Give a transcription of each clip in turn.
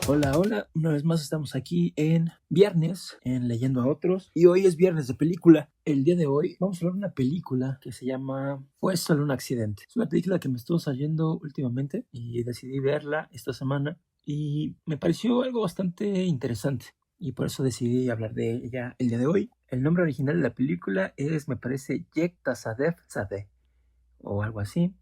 Hola, hola, una vez más estamos aquí en viernes, en Leyendo a Otros, y hoy es viernes de película. El día de hoy vamos a hablar de una película que se llama Fue solo un accidente. Es una película que me estuvo saliendo últimamente y decidí verla esta semana y me pareció algo bastante interesante y por eso decidí hablar de ella el día de hoy. El nombre original de la película es, me parece, Yek Tasadev Zadeh o algo así.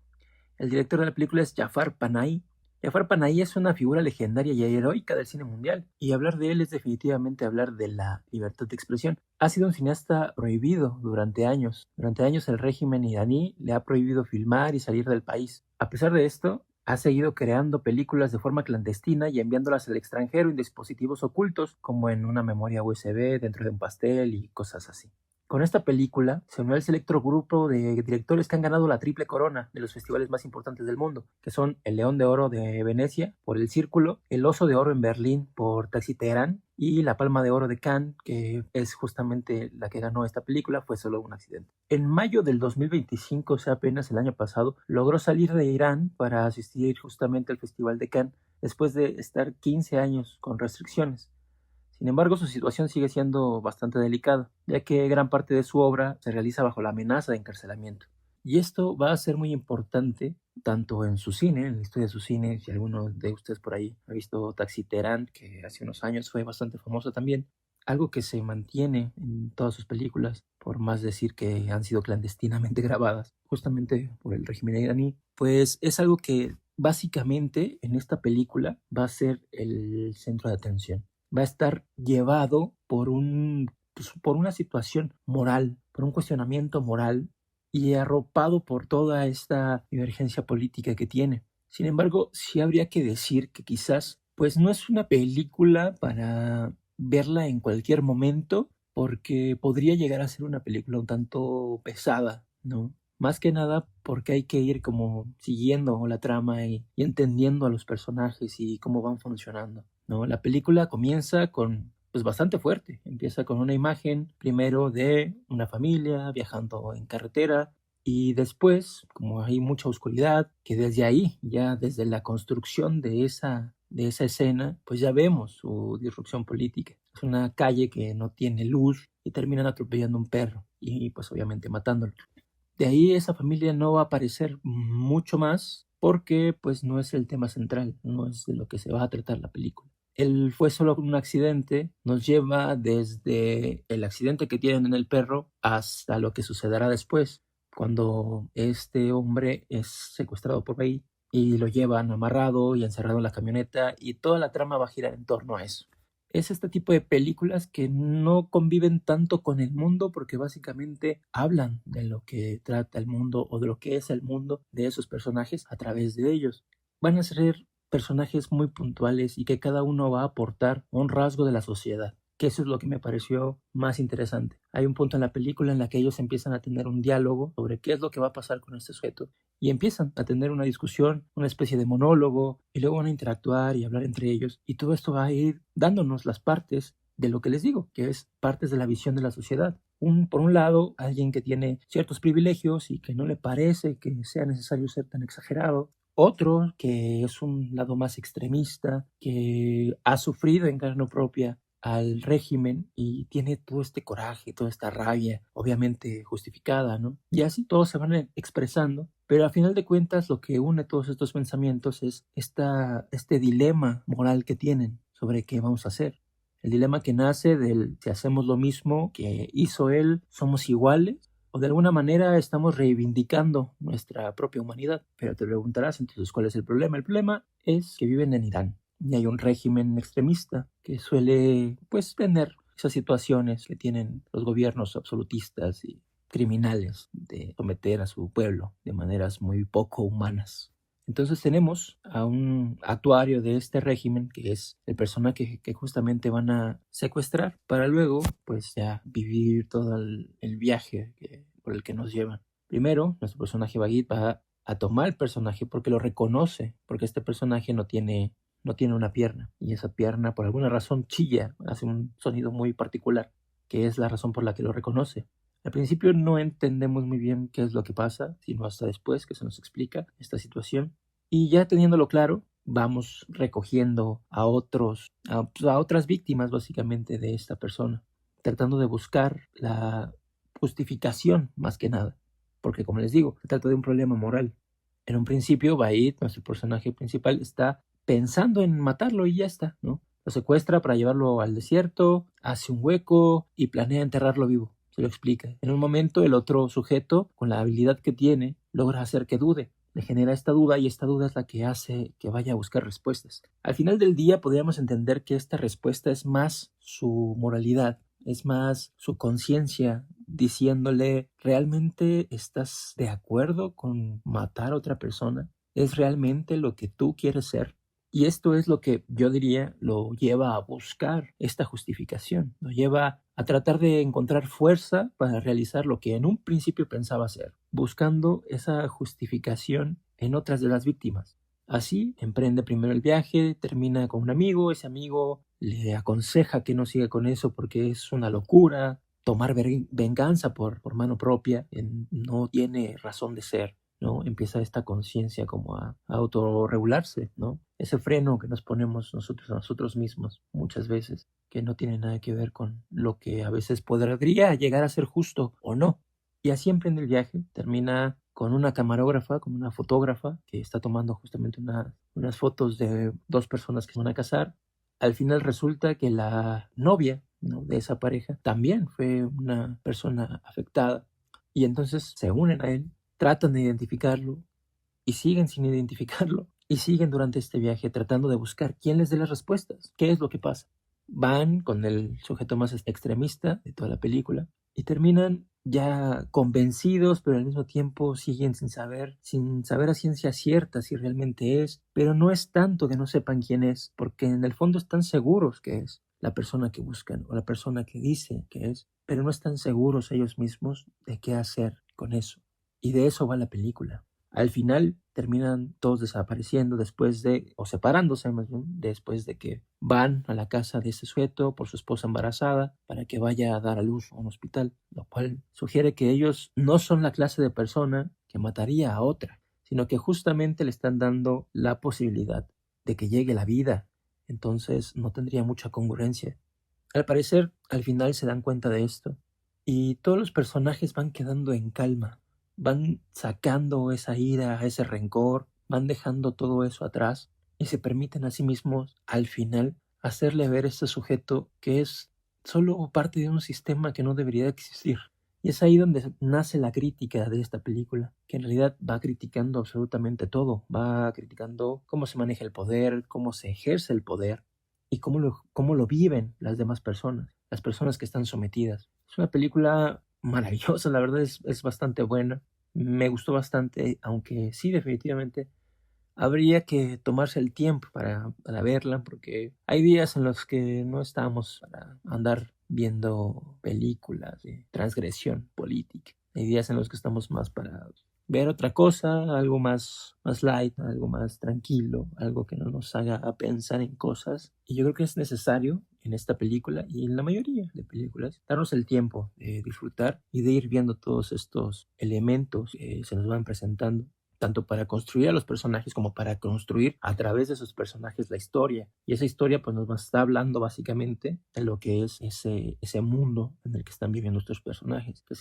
El director de la película es Jafar Panahi. Jafar Panahi es una figura legendaria y heroica del cine mundial, y hablar de él es definitivamente hablar de la libertad de expresión. Ha sido un cineasta prohibido durante años. Durante años el régimen iraní le ha prohibido filmar y salir del país. A pesar de esto, ha seguido creando películas de forma clandestina y enviándolas al extranjero en dispositivos ocultos, como en una memoria USB dentro de un pastel y cosas así. Con esta película se unió al selecto grupo de directores que han ganado la triple corona de los festivales más importantes del mundo, que son el León de Oro de Venecia por El Círculo, el Oso de Oro en Berlín por Taxi Teherán y la Palma de Oro de Cannes, que es justamente la que ganó esta película, Fue solo un accidente. En mayo del 2025, o sea apenas el año pasado, logró salir de Irán para asistir justamente al Festival de Cannes después de estar 15 años con restricciones. Sin embargo, su situación sigue siendo bastante delicada, ya que gran parte de su obra se realiza bajo la amenaza de encarcelamiento. Y esto va a ser muy importante tanto en su cine, en la historia de su cine, si alguno de ustedes por ahí ha visto Taxi Teherán, que hace unos años fue bastante famoso también, algo que se mantiene en todas sus películas, por más decir que han sido clandestinamente grabadas, justamente por el régimen iraní, pues es algo que básicamente en esta película va a ser el centro de atención. Va a estar llevado por una situación moral, por un cuestionamiento moral y arropado por toda esta divergencia política que tiene. Sin embargo, sí habría que decir que quizás pues no es una película para verla en cualquier momento, porque podría llegar a ser una película un tanto pesada, ¿no? Más que nada porque hay que ir como siguiendo la trama y entendiendo a los personajes y cómo van funcionando, ¿no? La película comienza con pues bastante fuerte. Empieza con una imagen primero de una familia viajando en carretera y después, como hay mucha oscuridad, que desde ahí, ya desde la construcción de esa escena, pues ya vemos su disrupción política. Es una calle que no tiene luz y terminan atropellando a un perro y pues obviamente matándolo. De ahí esa familia no va a aparecer mucho más porque pues no es el tema central, no es de lo que se va a tratar la película. El Fue solo un accidente nos lleva desde el accidente que tienen en el perro hasta lo que sucederá después, cuando este hombre es secuestrado por ahí y lo llevan amarrado y encerrado en la camioneta y toda la trama va a girar en torno a eso. Es este tipo de películas que no conviven tanto con el mundo porque básicamente hablan de lo que trata el mundo o de lo que es el mundo de esos personajes a través de ellos. Van a ser personajes muy puntuales y que cada uno va a aportar un rasgo de la sociedad, que eso es lo que me pareció más interesante. Hay un punto en la película en la que ellos empiezan a tener un diálogo sobre qué es lo que va a pasar con este sujeto y empiezan a tener una discusión, una especie de monólogo, y luego van a interactuar y hablar entre ellos, y todo esto va a ir dándonos las partes de lo que les digo, que es partes de la visión de la sociedad. Por un lado, alguien que tiene ciertos privilegios y que no le parece que sea necesario ser tan exagerado. Otro que es un lado más extremista, que ha sufrido en carne propia al régimen y tiene todo este coraje, toda esta rabia, obviamente justificada, ¿no? Y así todos se van expresando, pero al final de cuentas lo que une todos estos pensamientos es este dilema moral que tienen sobre qué vamos a hacer. El dilema que nace del si hacemos lo mismo que hizo él, somos iguales, o de alguna manera estamos reivindicando nuestra propia humanidad. Pero te preguntarás entonces cuál es el problema. El problema es que viven en Irán y hay un régimen extremista que suele pues tener esas situaciones que tienen los gobiernos absolutistas y criminales de someter a su pueblo de maneras muy poco humanas. Entonces tenemos a un actuario de este régimen que es el personaje que justamente van a secuestrar para luego pues ya vivir todo el viaje por el que nos llevan. Primero, nuestro personaje Bagheet va a tomar el personaje porque lo reconoce, porque este personaje no tiene una pierna y esa pierna por alguna razón chilla, hace un sonido muy particular, que es la razón por la que lo reconoce. Al principio no entendemos muy bien qué es lo que pasa, sino hasta después que se nos explica esta situación. Y ya teniéndolo claro, vamos recogiendo a otras víctimas básicamente de esta persona, tratando de buscar la justificación más que nada, porque como les digo, se trata de un problema moral. En un principio, Vahid, nuestro personaje principal, está pensando en matarlo y ya está, ¿no? Lo secuestra para llevarlo al desierto, hace un hueco y planea enterrarlo vivo. Se lo explica. En un momento, el otro sujeto, con la habilidad que tiene, logra hacer que dude. Le genera esta duda y esta duda es la que hace que vaya a buscar respuestas. Al final del día, podríamos entender que esta respuesta es más su moralidad, es más su conciencia diciéndole, ¿realmente estás de acuerdo con matar a otra persona? ¿Es realmente lo que tú quieres ser? Y esto es lo que yo diría lo lleva a buscar esta justificación, lo lleva a tratar de encontrar fuerza para realizar lo que en un principio pensaba hacer, buscando esa justificación en otras de las víctimas. Así, emprende primero el viaje, termina con un amigo, ese amigo le aconseja que no siga con eso porque es una locura, tomar venganza por mano propia, no tiene razón de ser, ¿no? Empieza esta conciencia como a autorregularse, ¿no? Ese freno que nos ponemos nosotros a nosotros mismos muchas veces, que no tiene nada que ver con lo que a veces podría llegar a ser justo o no. Y así emprende el viaje, termina con una camarógrafa, con una fotógrafa que está tomando justamente unas fotos de dos personas que se van a casar. Al final resulta que la novia, ¿no?, de esa pareja también fue una persona afectada y entonces se unen a él, tratan de identificarlo y siguen sin identificarlo y siguen durante este viaje tratando de buscar quién les dé las respuestas, qué es lo que pasa. Van con el sujeto más extremista de toda la película y terminan ya convencidos, pero al mismo tiempo siguen sin saber a ciencia cierta si realmente es, pero no es tanto que no sepan quién es, porque en el fondo están seguros que es la persona que buscan o la persona que dice que es, pero no están seguros ellos mismos de qué hacer con eso. Y de eso va la película. Al final terminan todos desapareciendo o separándose más bien, después de que van a la casa de ese sujeto por su esposa embarazada para que vaya a dar a luz a un hospital, lo cual sugiere que ellos no son la clase de persona que mataría a otra, sino que justamente le están dando la posibilidad de que llegue la vida. Entonces no tendría mucha congruencia. Al parecer, al final se dan cuenta de esto y todos los personajes van quedando en calma. Van sacando esa ira, ese rencor, van dejando todo eso atrás y se permiten a sí mismos, al final, hacerle ver a este sujeto que es solo parte de un sistema que no debería existir. Y es ahí donde nace la crítica de esta película, que en realidad va criticando absolutamente todo. Va criticando cómo se maneja el poder, cómo se ejerce el poder y cómo lo viven las demás personas, las personas que están sometidas. Es una película maravillosa, la verdad es bastante buena. Me gustó bastante, aunque sí, definitivamente habría que tomarse el tiempo para verla, porque hay días en los que no estamos para andar viendo películas de transgresión política. Hay días en los que estamos más para ver otra cosa, algo más light, algo más tranquilo, algo que no nos haga a pensar en cosas. Y yo creo que es necesario en esta película y en la mayoría de películas darnos el tiempo de disfrutar y de ir viendo todos estos elementos que se nos van presentando, tanto para construir a los personajes como para construir a través de esos personajes la historia. Y esa historia pues nos está hablando básicamente de lo que es ese mundo en el que están viviendo estos personajes, que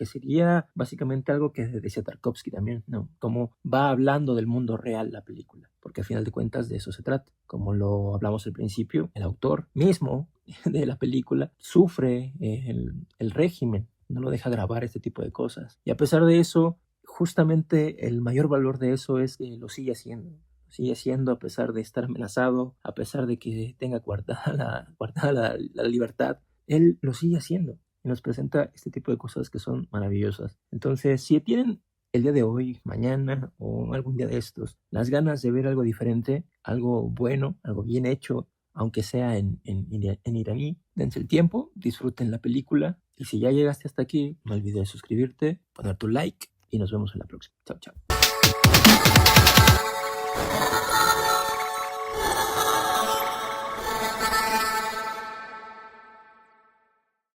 sería básicamente algo que decía Tarkovsky también, ¿no? Como va hablando del mundo real la película, porque al final de cuentas de eso se trata. Como lo hablamos al principio, el autor mismo de la película sufre el régimen, no lo deja grabar este tipo de cosas. Y a pesar de eso, justamente el mayor valor de eso es que lo sigue haciendo. Lo sigue haciendo a pesar de estar amenazado, a pesar de que tenga guardada la libertad. Él lo sigue haciendo y nos presenta este tipo de cosas que son maravillosas. Entonces, si tienen el día de hoy, mañana o algún día de estos las ganas de ver algo diferente, algo bueno, algo bien hecho, aunque sea en iraní, dense el tiempo, disfruten la película. Y si ya llegaste hasta aquí, no olvides suscribirte, poner tu like y nos vemos en la próxima. Chao, chao.